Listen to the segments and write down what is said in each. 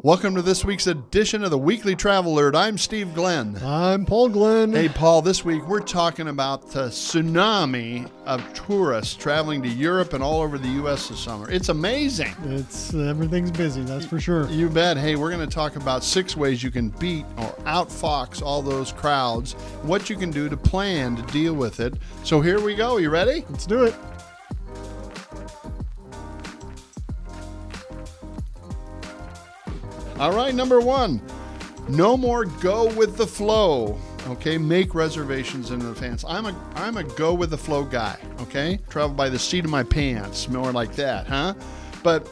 Welcome to this week's edition of the Weekly Travel Alert. I'm Steve Glenn. I'm Paul Glenn. Hey, Paul, this week we're talking about the tsunami of tourists traveling to Europe and all over the U.S. this summer. It's amazing. Everything's busy, that's for sure. You bet. Hey, we're going to talk about 6 ways you can beat or outfox all those crowds, what you can do to plan to deal with it. So here we go. You ready? Let's do it. All right, number 1, no more go with the flow. Okay, make reservations in advance. I'm a go with the flow guy. Okay, travel by the seat of my pants, more like that, huh? But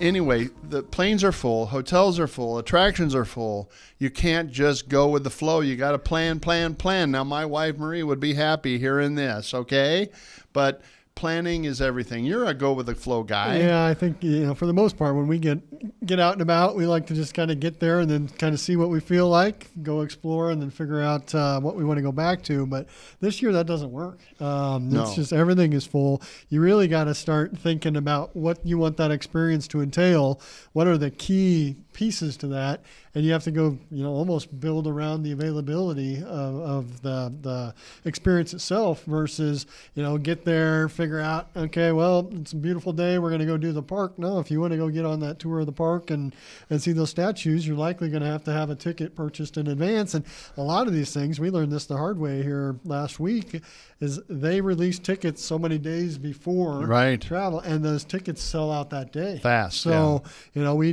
anyway, the planes are full, hotels are full, attractions are full. You can't just go with the flow. You got to plan. Now, my wife Marie would be happy hearing this. Okay, but planning is everything. You're a go with the flow guy. Yeah, I think for the most part, when we get out and about, we like to just kind of get there and then kind of see what we feel like, go explore, and then figure out what we want to go back to. But this year, that doesn't work. No. It's just everything is full. You really got to start thinking about what you want that experience to entail. What are the key pieces to that? And you have to go, almost build around the availability of the experience itself versus, get there, figure out, okay, well, it's a beautiful day, we're going to go do the park. No, if you want to go get on that tour of the park and see those statues, you're likely going to have a ticket purchased in advance. And a lot of these things, we learned this the hard way here last week, is they release tickets so many days before travel, and those tickets sell out that day. Fast. So, we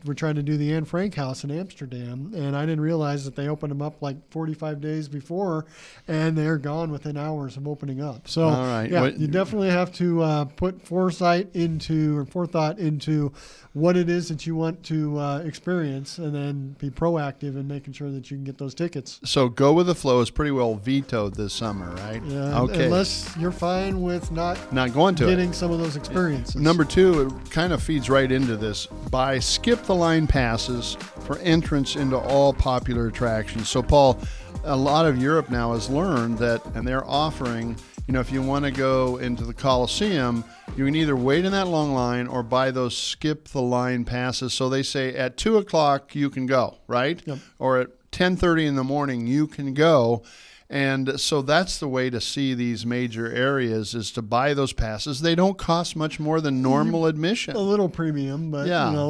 were trying to do the Anne Frank House in Amsterdam, and I didn't realize that they opened them up like 45 days before, and they're gone within hours of opening up. So, all right. You definitely have to put forethought into what it is that you want to experience, and then be proactive in making sure that you can get those tickets. So go with the flow is pretty well vetoed this summer, right? Yeah. Okay. Unless you're fine with not going to getting some of those experiences. Number 2, it kind of feeds right into this. Buy skip the line passes for entrance into all popular attractions. So, Paul, a lot of Europe now has learned that, and they're offering, if you want to go into the Colosseum, you can either wait in that long line or buy those skip the line passes. So they say at 2 o'clock you can go, right? Yep. Or at 10:30 in the morning you can go. And so that's the way to see these major areas, is to buy those passes. They don't cost much more than normal admission. A little premium, but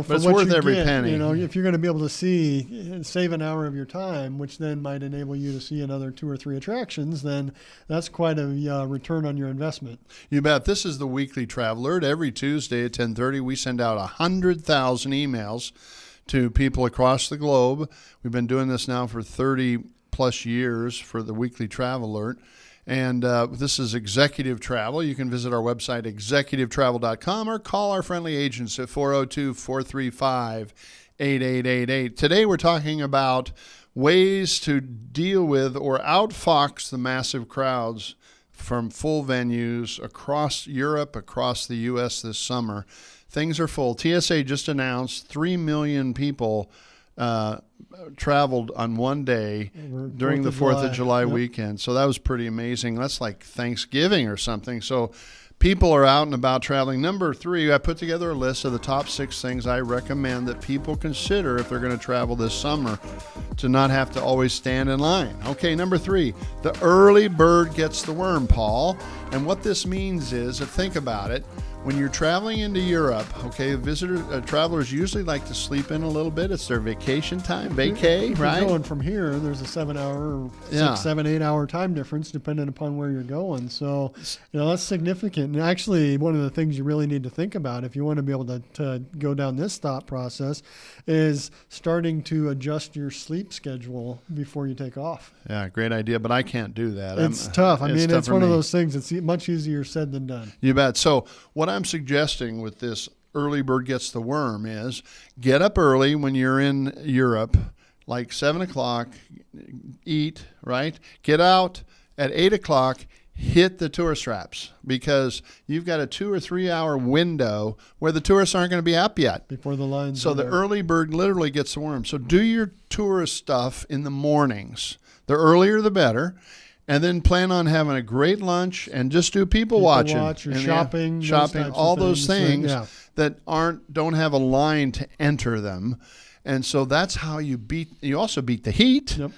but it's worth every penny. If you're going to be able to save an hour of your time, which then might enable you to see another 2 or 3 attractions, then that's quite a return on your investment. You bet. This is the Weekly Travel Alert. Every Tuesday at 10:30, we send out 100,000 emails to people across the globe. We've been doing this now for 30 plus years for the Weekly Travel Alert. And this is executive travel. You can visit our website, executivetravel.com, or call our friendly agents at 402-435-8888. Today we're talking about ways to deal with or outfox the massive crowds from full venues across Europe, across the U.S. this summer. Things are full. TSA just announced 3 million people traveled on one day during the 4th of July weekend. So that was pretty amazing. That's like Thanksgiving or something. So people are out and about traveling. Number 3, I put together a list of the top 6 things I recommend that people consider if they're going to travel this summer to not have to always stand in line. Okay, number 3, the early bird gets the worm, Paul. And what this means is, think about it, when you're traveling into Europe, okay, travelers usually like to sleep in a little bit. It's their vacation time, vacay, right? Going from here, there's a 7-hour, 8 hour time difference depending upon where you're going. So, that's significant. And actually, one of the things you really need to think about if you want to be able to go down this thought process is starting to adjust your sleep schedule before you take off. Yeah, great idea, but I can't do that. It's tough. It's one of those things that's much easier said than done. You bet. So what I'm suggesting with this early bird gets the worm is get up early when you're in Europe, like 7 o'clock, eat, right? Get out at 8 o'clock, hit the tourist traps, because you've got a 2 or 3 hour window where the tourists aren't going to be up yet. Before the lines. So the early bird literally gets the worm. So do your tourist stuff in the mornings. The earlier the better. And then plan on having a great lunch and just do people watching. Or shopping, all those things that don't have a line to enter them. And so that's how you also beat the heat. Yep.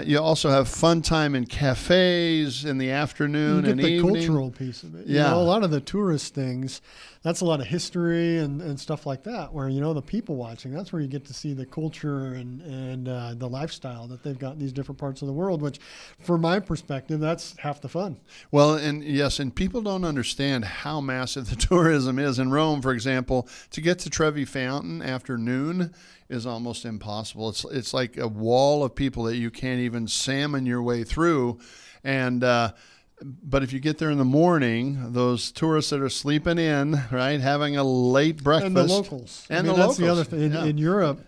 You also have fun time in cafes in the afternoon You and get the evening. cultural piece of it. Yeah. You know, a lot of the tourist things, that's a lot of history and stuff like that, where, the people watching, that's where you get to see the culture and the lifestyle that they've got in these different parts of the world, which, from my perspective, that's half the fun. Well, and yes, and people don't understand how massive the tourism is. In Rome, for example, to get to Trevi Fountain after noon is almost impossible. It's like a wall of people that you can't even salmon your way through. And but if you get there in the morning, those tourists that are sleeping in, right, having a late breakfast. And the locals. And that's locals. the other thing. Yeah. In Europe,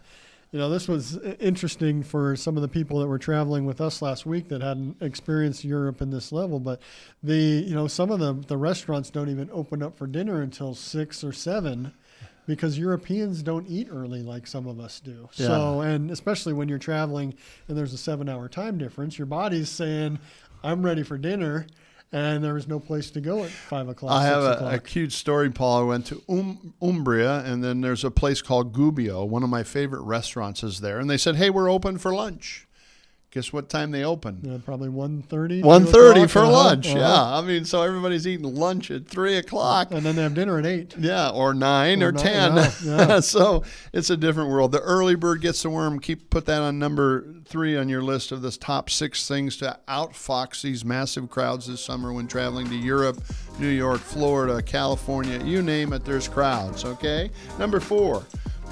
this was interesting for some of the people that were traveling with us last week that hadn't experienced Europe in this level. But some of the restaurants don't even open up for dinner until 6 or 7. Because Europeans don't eat early like some of us do. Yeah. So, and especially when you're traveling and there's a 7-hour time difference, your body's saying, I'm ready for dinner, and there was no place to go at 5 o'clock. I have 6 o'clock. a cute story, Paul. I went to Umbria, and then there's a place called Gubbio. One of my favorite restaurants is there. And they said, hey, we're open for lunch. Guess what time they open? Probably 1:30. 1:30 for lunch. Uh-huh. Yeah, I mean, so everybody's eating lunch at 3 o'clock. And then they have dinner at 8. Yeah, or 9 or 10. Yeah. So it's a different world. The early bird gets the worm. Put that on number 3 on your list of the top 6 things to outfox these massive crowds this summer when traveling to Europe, New York, Florida, California. You name it, there's crowds, okay? Number 4.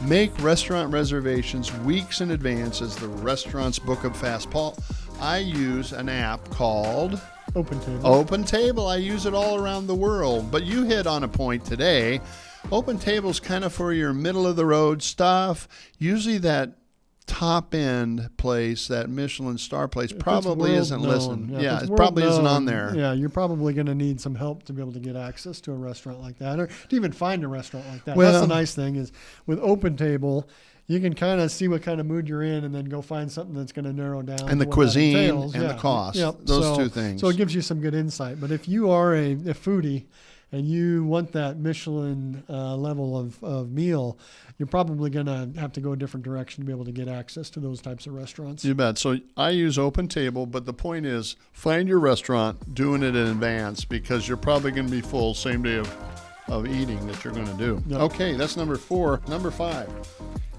Make restaurant reservations weeks in advance as the restaurants book up fast. Paul, I use an app called Open Table. I use it all around the world. But you hit on a point today. Open Table's kind of for your middle of the road stuff. Usually that top end place, that Michelin star place, probably isn't listed. Yeah, it probably isn't on there. Yeah, you're probably going to need some help to be able to get access to a restaurant like that, or to even find a restaurant like that. Well, that's the nice thing is with Open Table, you can kind of see what kind of mood you're in and then go find something that's going to narrow down. And the what that cuisine entails. and the cost. Yep. Those two things. So it gives you some good insight. But if you are a foodie and you want that Michelin level of meal, you're probably going to have to go a different direction to be able to get access to those types of restaurants. You bet. So I use Open Table, but the point is find your restaurant, doing it in advance, because you're probably going to be full same day of eating that you're going to do. Yep. Okay, that's number 4. Number 5.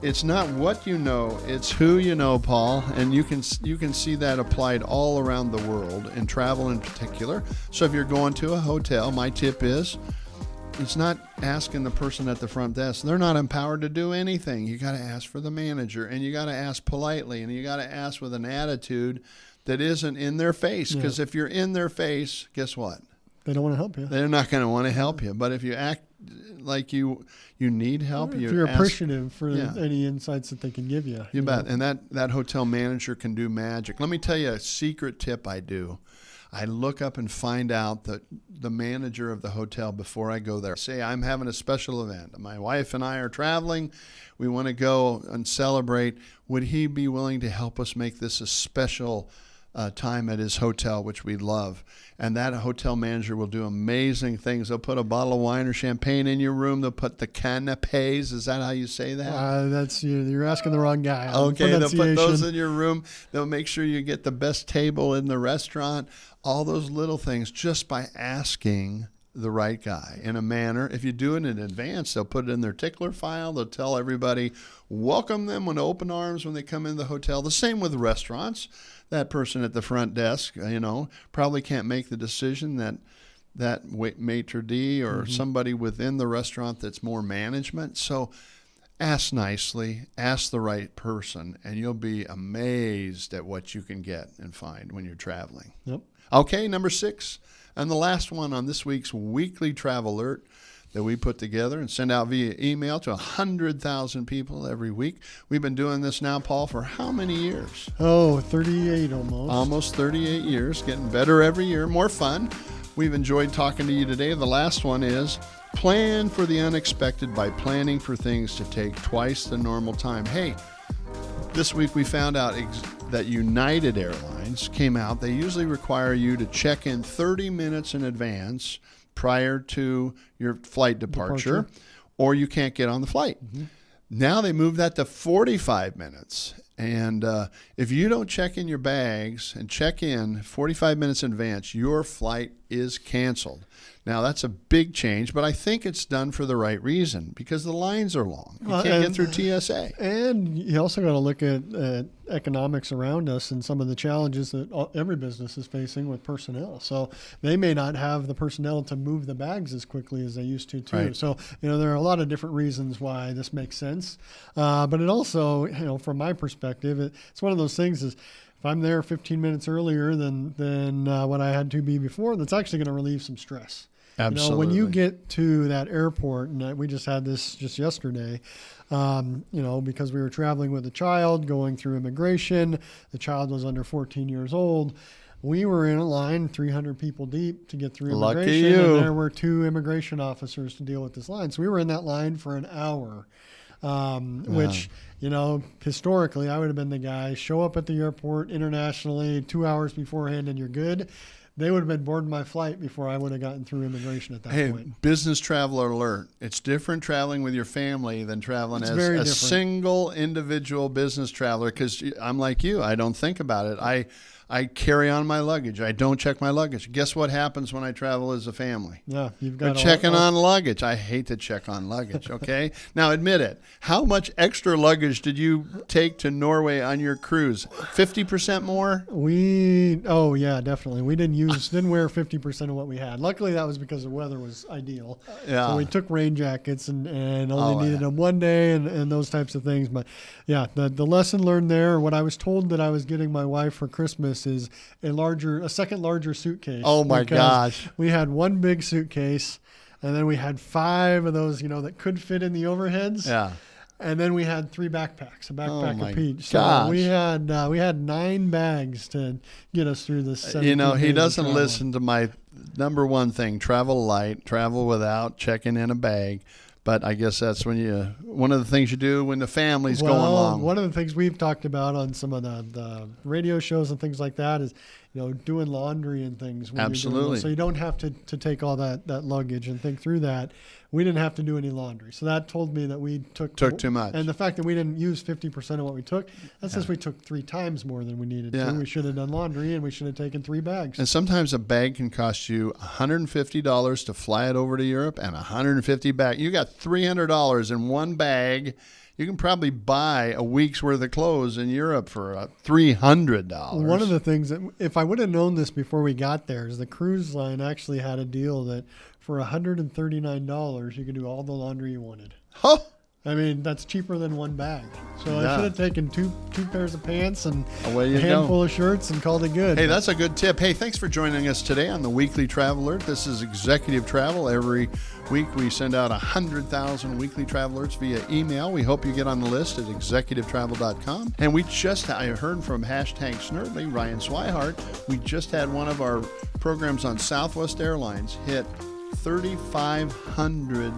It's not what you know, it's who you know, Paul, and you can see that applied all around the world, in travel in particular. So if you're going to a hotel, my tip is, it's not asking the person at the front desk. They're not empowered to do anything. You got to ask for the manager, and you got to ask politely, and you got to ask with an attitude that isn't in their face. Because if you're in their face, guess what? They don't want to help you. They're not going to want to help you. But if you act like you need help, if you're appreciative for any insights that they can give you. You bet. And that hotel manager can do magic. Let me tell you a secret tip I do. I look up and find out the manager of the hotel before I go there. Say I'm having a special event. My wife and I are traveling. We want to go and celebrate. Would he be willing to help us make this a special time at his hotel, which we love? And that hotel manager will do amazing things. They'll put a bottle of wine or champagne in your room. They'll put the canapes. Is that how you say that? That's you're asking the wrong guy. Okay, they'll put those in your room. They'll make sure you get the best table in the restaurant. All those little things just by asking the right guy in a manner. If you do it in advance, they'll put it in their tickler file. They'll tell everybody, welcome them with open arms when they come in the hotel. The same with restaurants. That person at the front desk, probably can't make the decision that maitre d' or somebody within the restaurant that's more management. So ask nicely, ask the right person, and you'll be amazed at what you can get and find when you're traveling. Yep. Okay, number 6, and the last one on this week's weekly travel alert that we put together and send out via email to 100,000 people every week. We've been doing this now, Paul, for how many years? 38 almost. Almost 38 years, getting better every year, more fun. We've enjoyed talking to you today. The last one is plan for the unexpected by planning for things to take twice the normal time. Hey, this week we found out that United Airlines came out. They usually require you to check in 30 minutes in advance prior to your flight departure, or you can't get on the flight. Now they moved that to 45 minutes. And if you don't check in your bags and check in 45 minutes in advance, your flight is canceled. Now, that's a big change, but I think it's done for the right reason because the lines are long. You can't get through TSA. And you also got to look at economics around us and some of the challenges that every business is facing with personnel. So they may not have the personnel to move the bags as quickly as they used to, too. Right. So, there are a lot of different reasons why this makes sense. But it also, from my perspective, it's one of those things is, if I'm there 15 minutes earlier than what I had to be before, that's actually going to relieve some stress. Absolutely. When you get to that airport, and we just had this just yesterday, because we were traveling with a child going through immigration. The child was under 14 years old. We were in a line 300 people deep to get through immigration. Lucky you. And there were 2 immigration officers to deal with this line. So we were in that line for an hour. Which, historically, I would have been the guy, show up at the airport internationally 2 hours beforehand and you're good. They would have been boarding my flight before I would have gotten through immigration at that point. Business traveler alert. It's different traveling with your family than traveling as a single individual business traveler because I'm like you. I don't think about it. I carry on my luggage. I don't check my luggage. Guess what happens when I travel as a family? Yeah, you've got checking on luggage. I hate to check on luggage, okay? Now, admit it. How much extra luggage did you take to Norway on your cruise? 50% more? Yeah, definitely. We didn't wear 50% of what we had. Luckily, that was because the weather was ideal. Yeah. So we took rain jackets and only needed them one day and those types of things. But yeah, the lesson learned there, what I was told that I was getting my wife for Christmas is a second larger suitcase. Oh my gosh. We had one big suitcase and then we had 5 of those, that could fit in the overheads. Yeah. And then we had 3 backpacks, a backpack apiece. So gosh. we had 9 bags to get us through this. He doesn't listen to my number one thing: travel light, travel without checking in a bag. But I guess that's one of the things you do when the family's going along. One of the things we've talked about on some of the radio shows and things like that is, doing laundry and things. Absolutely. So you don't have to take all that luggage and think through that. We didn't have to do any laundry. So that told me that we took too much. And the fact that we didn't use 50% of what we took, that says we took 3 times more than we needed to. We should have done laundry and we should have taken 3 bags. And sometimes a bag can cost you $150 to fly it over to Europe and $150 back. You got $300 in one bag. You can probably buy a week's worth of clothes in Europe for $300. One of the things that, if I would have known this before we got there, is the cruise line actually had a deal that for $139, you could do all the laundry you wanted. Huh? I mean, that's cheaper than one bag. So I should have taken two pairs of pants and a handful of shirts and called it good. Hey, that's a good tip. Hey, thanks for joining us today on the Weekly Travel Alert. This is Executive Travel. Every week we send out 100,000 weekly travel alerts via email. We hope you get on the list at executivetravel.com. And I heard from #Snurtley, Ryan Swihart. We just had one of our programs on Southwest Airlines hit 3,500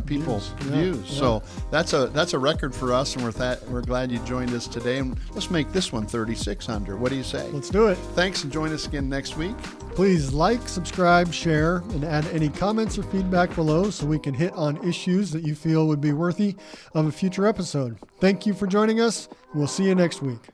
people views. Yeah. So that's a record for us, and we're glad you joined us today. And let's make this one 3,600. What do you say? Let's do it. Thanks, and join us again next week. Please like, subscribe, share, and add any comments or feedback below so we can hit on issues that you feel would be worthy of a future episode. Thank you for joining us. We'll see you next week.